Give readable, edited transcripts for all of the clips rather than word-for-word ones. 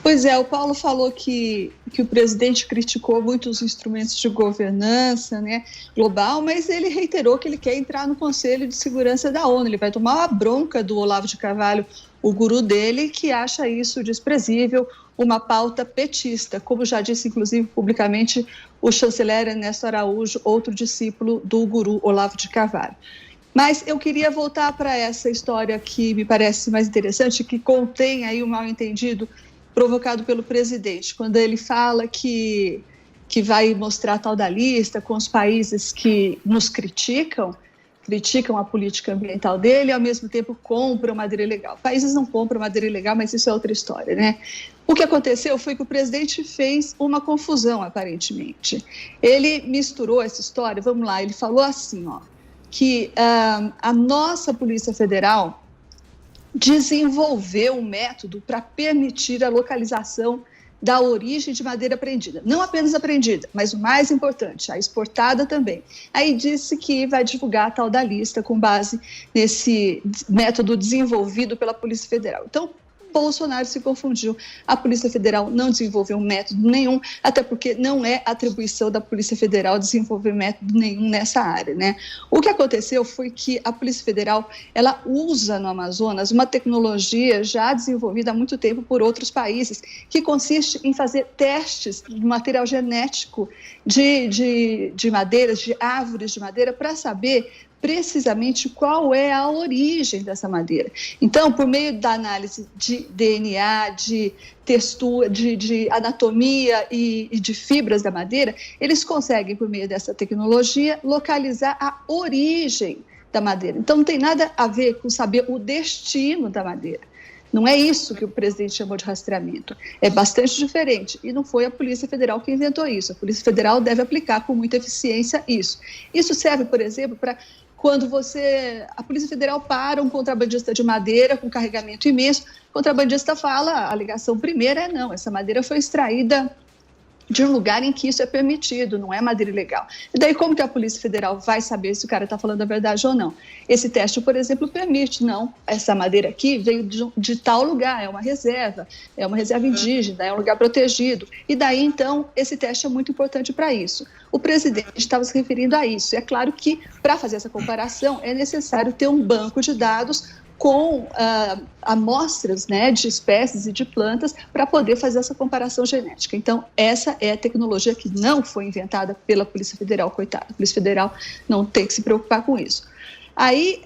Pois é, o Paulo falou que o presidente criticou muitos instrumentos de governança, né, global, mas ele reiterou que ele quer entrar no Conselho de Segurança da ONU. Ele vai tomar uma bronca do Olavo de Carvalho, o guru dele, que acha isso desprezível, uma pauta petista, como já disse, inclusive, publicamente, o chanceler Ernesto Araújo, outro discípulo do guru Olavo de Carvalho. Mas eu queria voltar para essa história que me parece mais interessante, que contém aí o mal-entendido provocado pelo presidente, quando ele fala que vai mostrar a tal da lista com os países que nos criticam a política ambiental dele e, ao mesmo tempo, compram madeira ilegal. Países não compram madeira ilegal, mas isso é outra história, né? O que aconteceu foi que o presidente fez uma confusão, aparentemente. Ele misturou essa história, vamos lá, ele falou assim, ó, que a nossa Polícia Federal desenvolveu um método para permitir a localização da origem de madeira apreendida. Não apenas apreendida, mas o mais importante, a exportada também. Aí disse que vai divulgar a tal da lista com base nesse método desenvolvido pela Polícia Federal. Então, Bolsonaro se confundiu. A Polícia Federal não desenvolveu método nenhum, até porque não é atribuição da Polícia Federal desenvolver método nenhum nessa área, né? O que aconteceu foi que a Polícia Federal, ela usa no Amazonas uma tecnologia já desenvolvida há muito tempo por outros países, que consiste em fazer testes de material genético de madeiras, de árvores de madeira, para saber precisamente qual é a origem dessa madeira. Então, por meio da análise de DNA, de textura, de anatomia e de fibras da madeira, eles conseguem, por meio dessa tecnologia, localizar a origem da madeira. Então, não tem nada a ver com saber o destino da madeira. Não é isso que o presidente chamou de rastreamento. É bastante diferente. E não foi a Polícia Federal que inventou isso. A Polícia Federal deve aplicar com muita eficiência isso. Isso serve, por exemplo, para quando a Polícia Federal para um contrabandista de madeira com carregamento imenso, o contrabandista fala, a alegação primeira é não, essa madeira foi extraída de um lugar em que isso é permitido, não é madeira ilegal. E daí como que a Polícia Federal vai saber se o cara está falando a verdade ou não? Esse teste, por exemplo, permite, não, essa madeira aqui veio de tal lugar, é uma reserva indígena, é um lugar protegido. E daí, então, esse teste é muito importante para isso. O presidente estava se referindo a isso. E é claro que, para fazer essa comparação, é necessário ter um banco de dados com amostras, né, de espécies e de plantas para poder fazer essa comparação genética. Então, essa é a tecnologia que não foi inventada pela Polícia Federal, coitada. A Polícia Federal não tem que se preocupar com isso. Aí,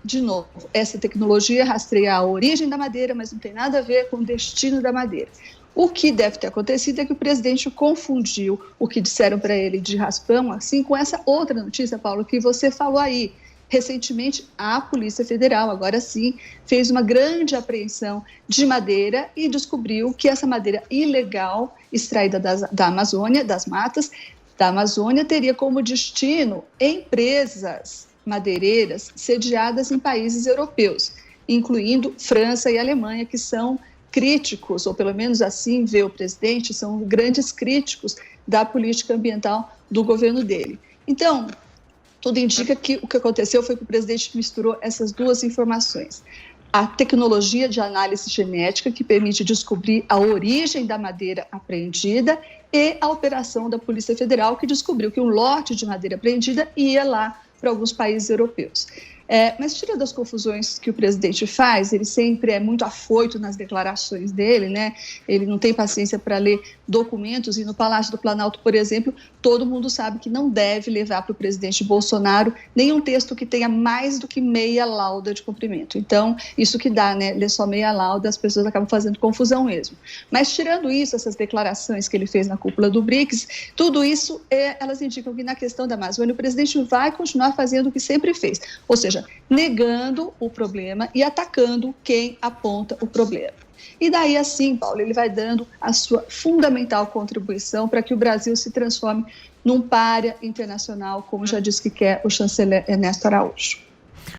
de novo, essa tecnologia rastreia a origem da madeira, mas não tem nada a ver com o destino da madeira. O que deve ter acontecido é que o presidente confundiu o que disseram para ele de raspão, assim, com essa outra notícia, Paulo, que você falou aí. Recentemente, a Polícia Federal, agora sim, fez uma grande apreensão de madeira e descobriu que essa madeira ilegal, extraída da Amazônia, das matas da Amazônia, teria como destino empresas madeireiras sediadas em países europeus, incluindo França e Alemanha, que são críticos, ou pelo menos assim vê o presidente, são grandes críticos da política ambiental do governo dele. Então, tudo indica que o que aconteceu foi que o presidente misturou essas duas informações. A tecnologia de análise genética, que permite descobrir a origem da madeira apreendida, e a operação da Polícia Federal, que descobriu que um lote de madeira apreendida ia lá para alguns países europeus. Mas tirando as confusões que o presidente faz, ele sempre é muito afoito nas declarações dele, né? Ele não tem paciência para ler documentos, e no Palácio do Planalto, por exemplo, todo mundo sabe que não deve levar para o presidente Bolsonaro nenhum texto que tenha mais do que meia lauda de cumprimento. Então, isso que dá, né? Ler só meia lauda, as pessoas acabam fazendo confusão mesmo. Mas tirando isso, essas declarações que ele fez na cúpula do BRICS, tudo isso, elas indicam que na questão da Amazônia, o presidente vai continuar fazendo o que sempre fez, ou seja, negando o problema e atacando quem aponta o problema. E daí, assim, Paulo, ele vai dando a sua fundamental contribuição para que o Brasil se transforme num pária internacional, como já disse que quer o chanceler Ernesto Araújo.